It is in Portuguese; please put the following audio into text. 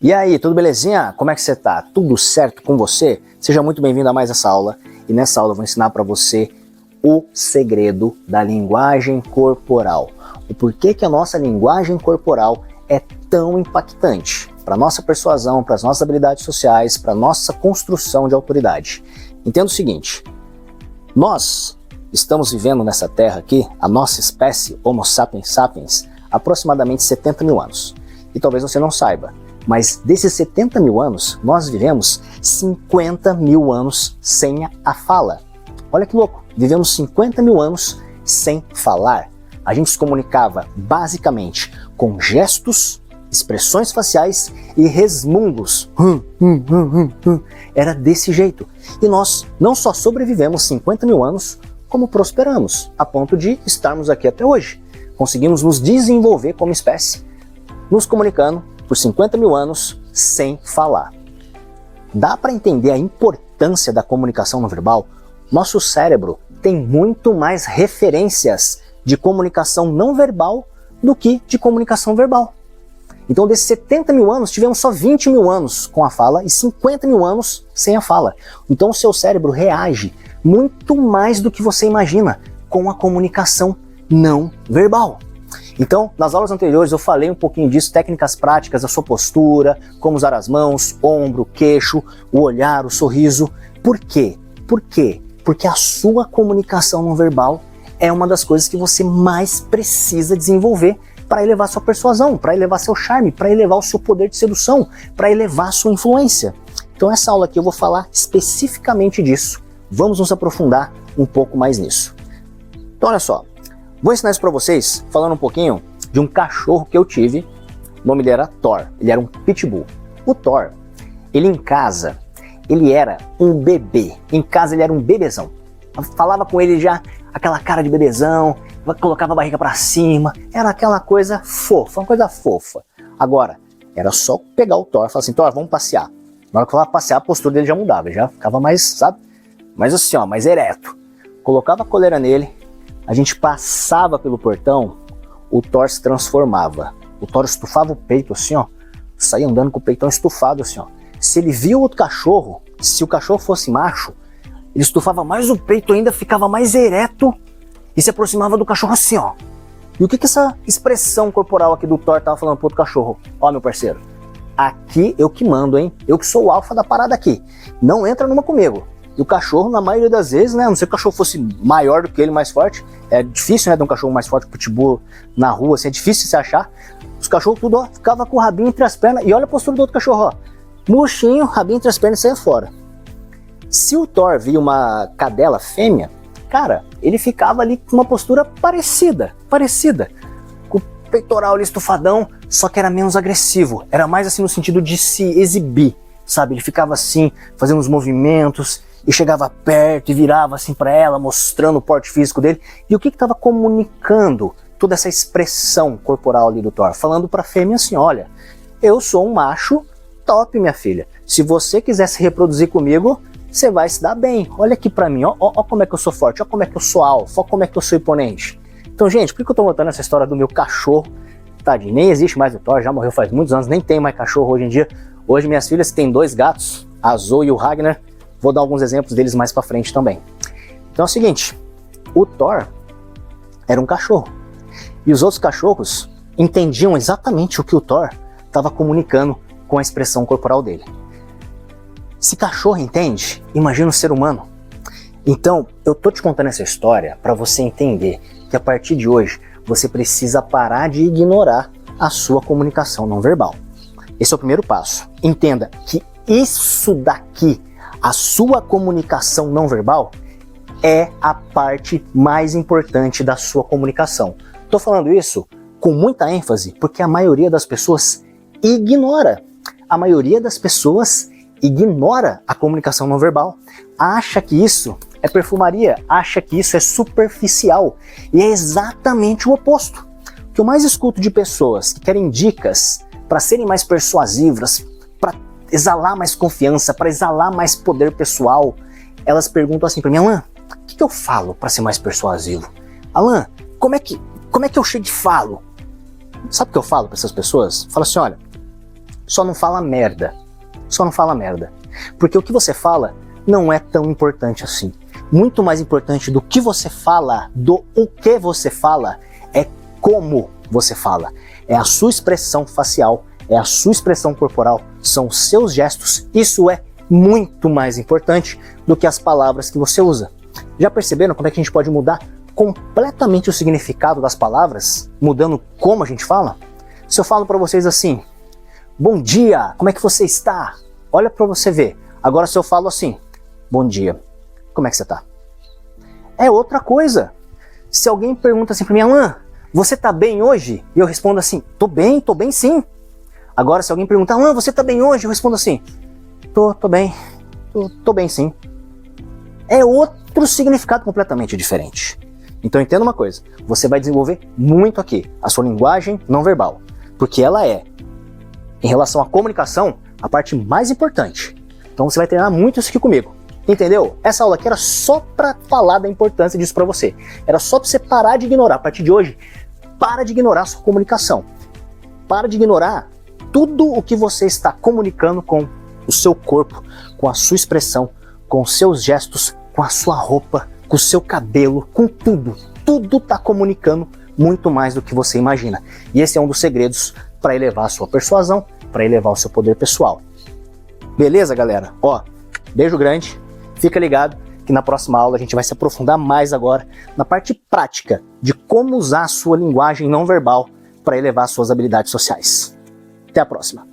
E aí, tudo belezinha? Como é que você tá? Tudo certo com você? Seja muito bem-vindo a mais essa aula. E nessa aula eu vou ensinar para você o segredo da linguagem corporal. O porquê que a nossa linguagem corporal é tão impactante para nossa persuasão, para as nossas habilidades sociais, para nossa construção de autoridade. Entenda o seguinte, nós estamos vivendo nessa terra aqui, a nossa espécie, Homo sapiens sapiens, aproximadamente 70 mil anos. E talvez você não saiba, mas desses 70 mil anos, nós vivemos 50 mil anos sem a fala. Olha que louco, vivemos 50 mil anos sem falar. A gente se comunicava basicamente com gestos, expressões faciais e resmungos. Era desse jeito. E nós não só sobrevivemos 50 mil anos, como prosperamos, a ponto de estarmos aqui até hoje. Conseguimos nos desenvolver como espécie, nos comunicando por 50 mil anos sem falar. Dá para entender a importância da comunicação não verbal? Nosso cérebro tem muito mais referências de comunicação não verbal do que de comunicação verbal. Então, desses 70 mil anos, tivemos só 20 mil anos com a fala e 50 mil anos sem a fala. Então, o seu cérebro reage muito mais do que você imagina com a comunicação não verbal. Então, nas aulas anteriores eu falei um pouquinho disso, técnicas práticas, a sua postura, como usar as mãos, ombro, queixo, o olhar, o sorriso. Por quê? Por quê? Porque a sua comunicação não verbal é uma das coisas que você mais precisa desenvolver para elevar sua persuasão, para elevar seu charme, para elevar o seu poder de sedução, para elevar sua influência. Então essa aula aqui eu vou falar especificamente disso. Vamos nos aprofundar um pouco mais nisso. Então olha só, vou ensinar isso para vocês falando um pouquinho de um cachorro que eu tive. O nome dele era Thor, ele era um pitbull. O Thor, ele em casa, ele era um bebê. Em casa ele era um bebezão. Eu falava com ele já aquela cara de bebezão, colocava a barriga para cima, era aquela coisa fofa, uma coisa fofa. Agora, era só pegar o Thor e falar assim, Thor, vamos passear. Na hora que eu falava passear, a postura dele já mudava, ele já ficava mais, sabe? Mais assim, ó, mais ereto. Colocava a coleira nele, a gente passava pelo portão, o Thor se transformava. O Thor estufava o peito assim, ó, saía andando com o peitão estufado assim, ó. Se ele via o outro cachorro, se o cachorro fosse macho, ele estufava mais o peito ainda, ficava mais ereto e se aproximava do cachorro assim, ó. E o que essa expressão corporal aqui do Thor tava falando pro outro cachorro? Ó, meu parceiro, aqui eu que mando, hein? Eu que sou o alfa da parada aqui. Não entra numa comigo. E o cachorro, na maioria das vezes, né? A não ser que o cachorro fosse maior do que ele, mais forte. É difícil, né? Ter um cachorro mais forte que o pitbull na rua, assim, é difícil de se achar. Os cachorros tudo, ó, ficava com o rabinho entre as pernas. E olha a postura do outro cachorro, ó. Murchinho, rabinho entre as pernas e saia fora. Se o Thor via uma cadela fêmea, cara, ele ficava ali com uma postura parecida, com o peitoral ali estufadão, só que era menos agressivo, era mais assim no sentido de se exibir, sabe? Ele ficava assim, fazendo uns movimentos, e chegava perto e virava assim para ela, mostrando o porte físico dele. E o que estava comunicando toda essa expressão corporal ali do Thor? Falando para a fêmea assim, olha, eu sou um macho top, minha filha, se você quiser se reproduzir comigo, você vai se dar bem, olha aqui pra mim, ó como é que eu sou forte, ó como é que eu sou alfa, ó como é que eu sou imponente. Então, gente, por que eu tô contando essa história do meu cachorro? Tadinho, nem existe mais o Thor, já morreu faz muitos anos, nem tem mais cachorro hoje em dia. Hoje minhas filhas têm 2 gatos, a Zoe e o Ragnar, vou dar alguns exemplos deles mais pra frente também. Então é o seguinte, o Thor era um cachorro, e os outros cachorros entendiam exatamente o que o Thor estava comunicando com a expressão corporal dele. Se cachorro entende, imagina o ser humano. Então, eu tô te contando essa história para você entender que a partir de hoje você precisa parar de ignorar a sua comunicação não verbal. Esse é o primeiro passo. Entenda que isso daqui, a sua comunicação não verbal, é a parte mais importante da sua comunicação. Tô falando isso com muita ênfase porque a maioria das pessoas ignora. A maioria das pessoas ignora a comunicação não verbal, acha que isso é perfumaria, acha que isso é superficial, e é exatamente o oposto. O que eu mais escuto de pessoas que querem dicas para serem mais persuasivas, para exalar mais confiança, para exalar mais poder pessoal, elas perguntam assim para mim, Alan, o que eu falo para ser mais persuasivo? Alan, como é que eu chego e falo? Sabe o que eu falo para essas pessoas? Falo assim, olha, só não fala merda. Só não fala merda. Porque o que você fala não é tão importante assim. Muito mais importante do que você fala, do o que você fala, é como você fala. É a sua expressão facial, é a sua expressão corporal, são os seus gestos. Isso é muito mais importante do que as palavras que você usa. Já perceberam como é que a gente pode mudar completamente o significado das palavras, mudando como a gente fala? Se eu falo para vocês assim, bom dia, como é que você está? Olha para você ver. Agora se eu falo assim, bom dia, como é que você está? É outra coisa. Se alguém pergunta assim para mim, Alan, você tá bem hoje? E eu respondo assim, tô bem sim. Agora se alguém perguntar, Alan, você tá bem hoje? Eu respondo assim, tô bem sim. É outro significado completamente diferente. Então entenda uma coisa, você vai desenvolver muito aqui a sua linguagem não verbal, porque ela é, em relação à comunicação, a parte mais importante. Então você vai treinar muito isso aqui comigo. Entendeu? Essa aula aqui era só para falar da importância disso para você. Era só para você parar de ignorar. A partir de hoje, para de ignorar a sua comunicação. Para de ignorar tudo o que você está comunicando com o seu corpo, com a sua expressão, com os seus gestos, com a sua roupa, com o seu cabelo, com tudo. Tudo está comunicando muito mais do que você imagina. E esse é um dos segredos para elevar a sua persuasão, para elevar o seu poder pessoal. Beleza, galera? Ó, beijo grande. Fica ligado que na próxima aula a gente vai se aprofundar mais agora na parte prática de como usar a sua linguagem não verbal para elevar suas habilidades sociais. Até a próxima!